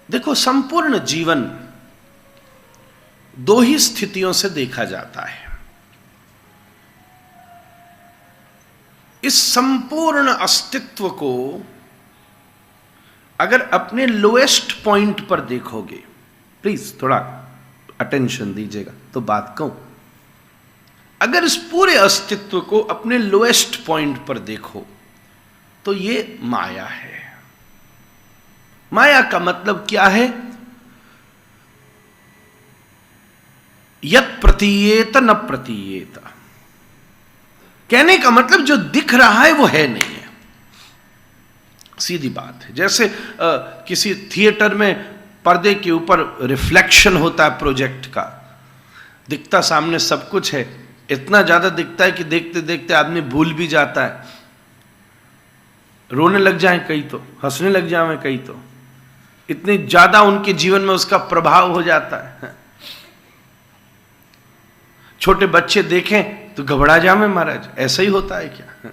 देखो, संपूर्ण जीवन दो ही स्थितियों से देखा जाता है। इस संपूर्ण अस्तित्व को अगर अपने लोएस्ट पॉइंट पर देखोगे, प्लीज थोड़ा अटेंशन दीजिएगा तो बात कहूं, अगर इस पूरे अस्तित्व को अपने लोएस्ट पॉइंट पर देखो तो ये माया है। माया का मतलब क्या है? यत् प्रतीयेत न प्रतीयेत। कहने का मतलब जो दिख रहा है वो है नहीं है, सीधी बात है। जैसे किसी थिएटर में पर्दे के ऊपर रिफ्लेक्शन होता है प्रोजेक्ट का, दिखता सामने सब कुछ है, इतना ज्यादा दिखता है कि देखते देखते आदमी भूल भी जाता है, रोने लग जाए कई तो, हंसने लग जाए कई तो, इतनी ज्यादा उनके जीवन में उसका प्रभाव हो जाता है। छोटे बच्चे देखें तो घबरा जाए महाराज, ऐसा ही होता है क्या?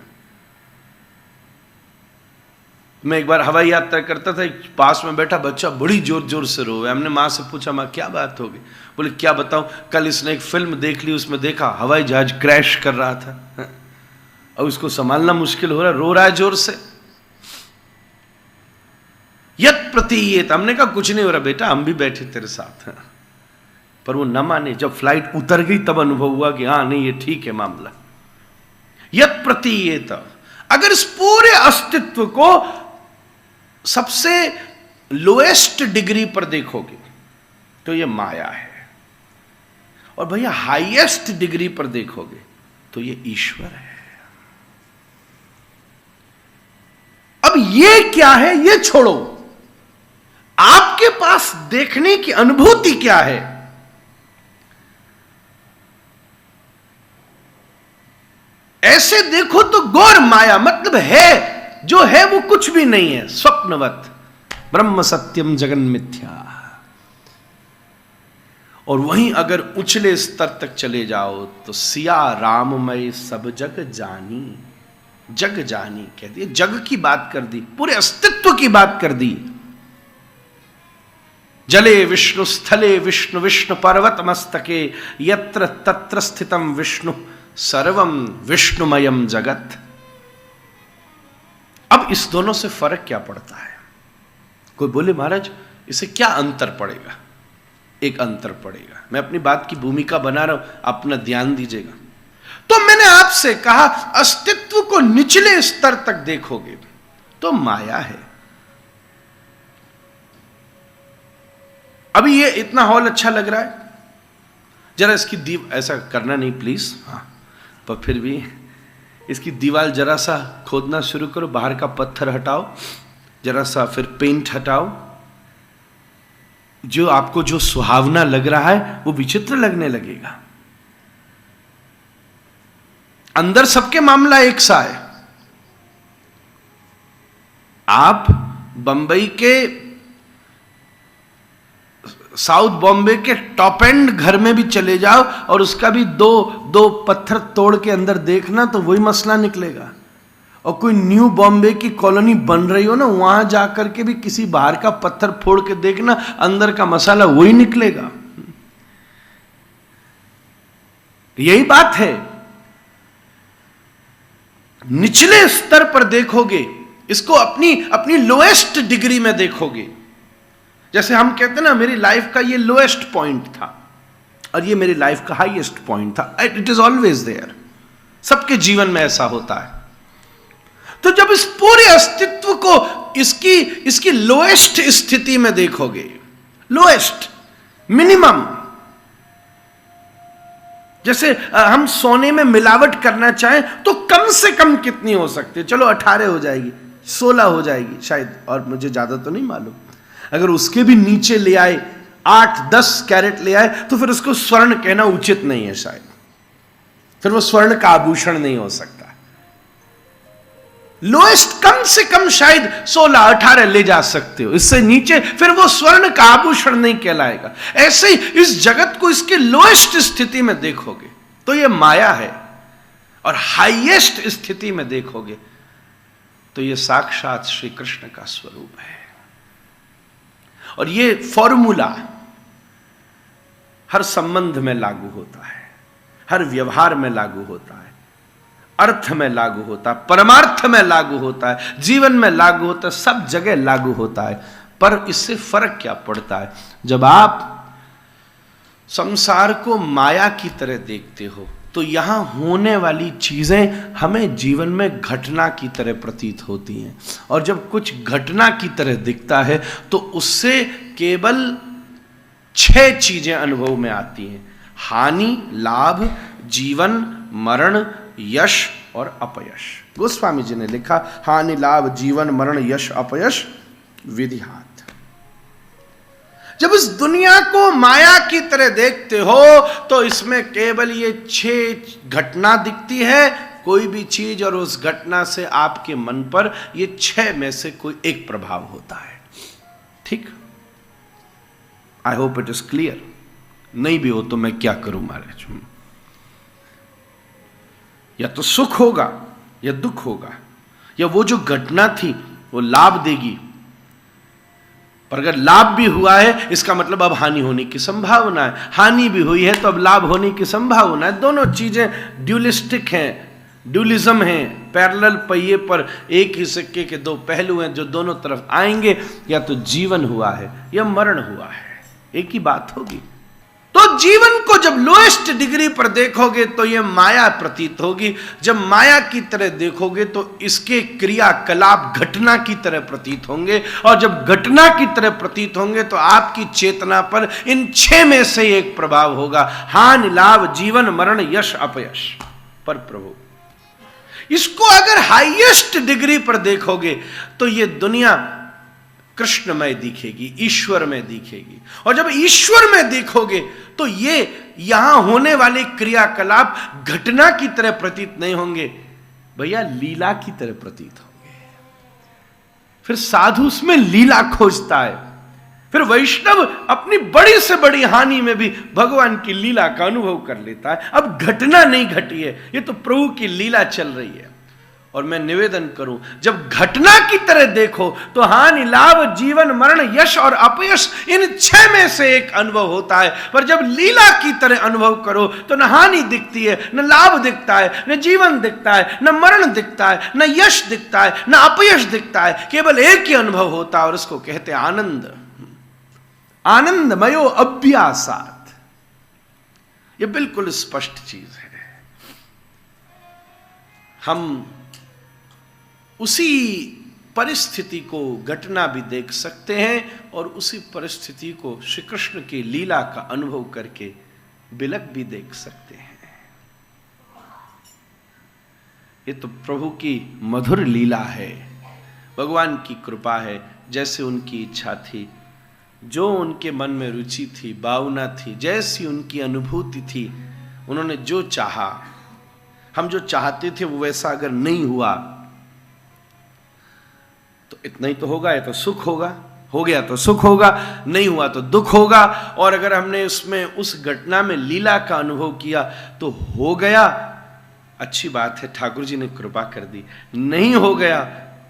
मैं एक बार हवाई यात्रा करता था, एक पास में बैठा बच्चा बड़ी जोर जोर से रोए। हमने माँ से पूछा, माँ क्या बात होगी? बोले क्या बताऊं, कल इसने एक फिल्म देख ली, उसमें देखा हवाई जहाज क्रैश कर रहा था और उसको संभालना मुश्किल हो रहा, रो रहा है जोर से। यत् प्रतीयेत। हमने कहा कुछ नहीं हो रहा बेटा, हम भी बैठे तेरे साथ हैं। पर वो न माने। जब फ्लाइट उतर गई तब अनुभव हुआ कि हाँ नहीं ये ठीक है मामला। यत् प्रतीयेत। अगर इस पूरे अस्तित्व को सबसे लोएस्ट डिग्री पर देखोगे तो ये माया है, और भैया हाईएस्ट डिग्री पर देखोगे तो ये ईश्वर है। अब ये क्या है ये छोड़ो, आपके पास देखने की अनुभूति क्या है? ऐसे देखो तो गौर माया, मतलब है, जो है वो कुछ भी नहीं है, स्वप्नवत। ब्रह्म सत्यम जगन मिथ्या। और वहीं अगर उछले स्तर तक चले जाओ तो सिया राममय सब जग जानी। जग जानी कह दिए, जग की बात कर दी, पूरे अस्तित्व की बात कर दी। जले विष्णु स्थले विष्णु विष्णु पर्वत मस्तके यत्र तत्र स्थितम विष्णु सर्वम विष्णुमयम जगत। अब इस दोनों से फर्क क्या पड़ता है? कोई बोले महाराज इसे क्या अंतर पड़ेगा? एक अंतर पड़ेगा, मैं अपनी बात की भूमिका बना रहा हूं, अपना ध्यान दीजिएगा। तो मैंने आपसे कहा अस्तित्व को निचले स्तर तक देखोगे तो माया है। अभी ये इतना हॉल अच्छा लग रहा है, जरा इसकी ऐसा करना नहीं प्लीज, हाँ, पर फिर भी इसकी दीवार जरा सा खोदना शुरू करो, बाहर का पत्थर हटाओ जरा सा, फिर पेंट हटाओ। जो आपको जो सुहावना लग रहा है वो विचित्र लगने लगेगा। अंदर सबके मामला एक सा है। आप बंबई के साउथ बॉम्बे के टॉप एंड घर में भी चले जाओ और उसका भी दो पत्थर तोड़ के अंदर देखना तो वही मसला निकलेगा। और कोई न्यू बॉम्बे की कॉलोनी बन रही हो ना, वहां जाकर के भी किसी बाहर का पत्थर फोड़ के देखना, अंदर का मसाला वही निकलेगा। यही बात है। निचले स्तर पर देखोगे, इसको अपनी लोएस्ट डिग्री में देखोगे। जैसे हम कहते हैं ना, मेरी लाइफ का ये लोएस्ट पॉइंट था और ये मेरी लाइफ का हाईएस्ट पॉइंट था। It is always there. सबके जीवन में ऐसा होता है। तो जब इस पूरे अस्तित्व को इसकी लोएस्ट स्थिति में देखोगे, लोएस्ट मिनिमम, जैसे हम सोने में मिलावट करना चाहें तो कम से कम कितनी हो सकती है? चलो 18 हो जाएगी, 16 हो जाएगी शायद, और मुझे ज्यादा तो नहीं मालूम। अगर उसके भी नीचे ले आए, 8-10 कैरेट ले आए, तो फिर उसको स्वर्ण कहना उचित नहीं है शायद, फिर वो स्वर्ण का आभूषण नहीं हो सकता। लोएस्ट कम से कम शायद 16-18 ले जा सकते हो, इससे नीचे फिर वो स्वर्ण का आभूषण नहीं कहलाएगा। ऐसे ही इस जगत को इसके लोएस्ट स्थिति में देखोगे तो ये माया है, और हाईएस्ट स्थिति में देखोगे तो ये साक्षात श्री कृष्ण का स्वरूप है। और ये फॉर्मूला हर संबंध में लागू होता है, हर व्यवहार में लागू होता है, अर्थ में लागू होता है, परमार्थ में लागू होता है, जीवन में लागू होता है, सब जगह लागू होता है। पर इससे फर्क क्या पड़ता है? जब आप संसार को माया की तरह देखते हो तो यहां होने वाली चीजें हमें जीवन में घटना की तरह प्रतीत होती हैं, और जब कुछ घटना की तरह दिखता है तो उससे केवल 6 चीजें अनुभव में आती हैं: हानि, लाभ, जीवन, मरण, यश और अपयश। गोस्वामी जी ने लिखा, हानि, लाभ, जीवन, मरण, यश, अपयश, विधिहात। जब इस दुनिया को माया की तरह देखते हो तो इसमें केवल ये 6 घटना दिखती है, कोई भी चीज, और उस घटना से आपके मन पर ये 6 में से कोई एक प्रभाव होता है। ठीक? I hope it is clear. नहीं भी हो तो मैं क्या करूं महाराज? या तो सुख होगा या दुख होगा, या वो जो घटना थी वो लाभ देगी, पर अगर लाभ भी हुआ है इसका मतलब अब हानि होने की संभावना है, हानि भी हुई है तो अब लाभ होने की संभावना है। दोनों चीजें ड्यूलिस्टिक हैं, ड्यूलिज्म है, पैरेलल पहिए पर एक ही सिक्के के 2 पहलू हैं जो दोनों तरफ आएंगे। या तो जीवन हुआ है या मरण हुआ है, एक ही बात होगी। तो जीवन को जब लोएस्ट डिग्री पर देखोगे तो यह माया प्रतीत होगी, जब माया की तरह देखोगे तो इसके क्रियाकलाप घटना की तरह प्रतीत होंगे, और जब घटना की तरह प्रतीत होंगे तो आपकी चेतना पर इन 6 में से एक प्रभाव होगा: हानि, लाभ, जीवन, मरण, यश, अपयश। पर प्रभु, इसको अगर हाईएस्ट डिग्री पर देखोगे तो यह दुनिया कृष्णमय दिखेगी, ईश्वर में दिखेगी, और जब ईश्वर में देखोगे तो ये यहां होने वाले क्रियाकलाप घटना की तरह प्रतीत नहीं होंगे भैया, लीला की तरह प्रतीत होंगे। फिर साधु उसमें लीला खोजता है, फिर वैष्णव अपनी बड़ी से बड़ी हानि में भी भगवान की लीला का अनुभव कर लेता है। अब घटना नहीं घटी है, ये तो प्रभु की लीला चल रही है। और मैं निवेदन करूं, जब घटना की तरह देखो तो हानि, लाभ, जीवन, मरण, यश और अपयश, इन 6 में से एक अनुभव होता है। पर जब लीला की तरह अनुभव करो तो न हानि दिखती है, न लाभ दिखता है, न जीवन दिखता है, न मरण दिखता है, न यश दिखता है, न अपयश दिखता है, केवल एक ही अनुभव होता है, और उसको कहते हैं आनंद। आनंदमयो अभ्यासात। यह बिल्कुल स्पष्ट चीज है। हम उसी परिस्थिति को घटना भी देख सकते हैं, और उसी परिस्थिति को श्री कृष्ण की लीला का अनुभव करके बिलक भी देख सकते हैं। ये तो प्रभु की मधुर लीला है, भगवान की कृपा है। जैसे उनकी इच्छा थी, जो उनके मन में रुचि थी, भावना थी, जैसी उनकी अनुभूति थी, उन्होंने जो चाहा, हम जो चाहते थे वो वैसा अगर नहीं हुआ तो इतना ही तो होगा, या तो सुख होगा, हो गया तो सुख होगा, नहीं हुआ तो दुख होगा। और अगर हमने उसमें उस घटना में लीला का अनुभव किया तो हो गया, अच्छी बात है, ठाकुर जी ने कृपा कर दी। नहीं हो गया,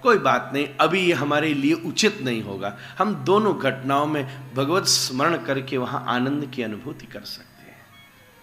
कोई बात नहीं, अभी ये हमारे लिए उचित नहीं होगा। हम दोनों घटनाओं में भगवत स्मरण करके वहां आनंद की अनुभूति कर सकते।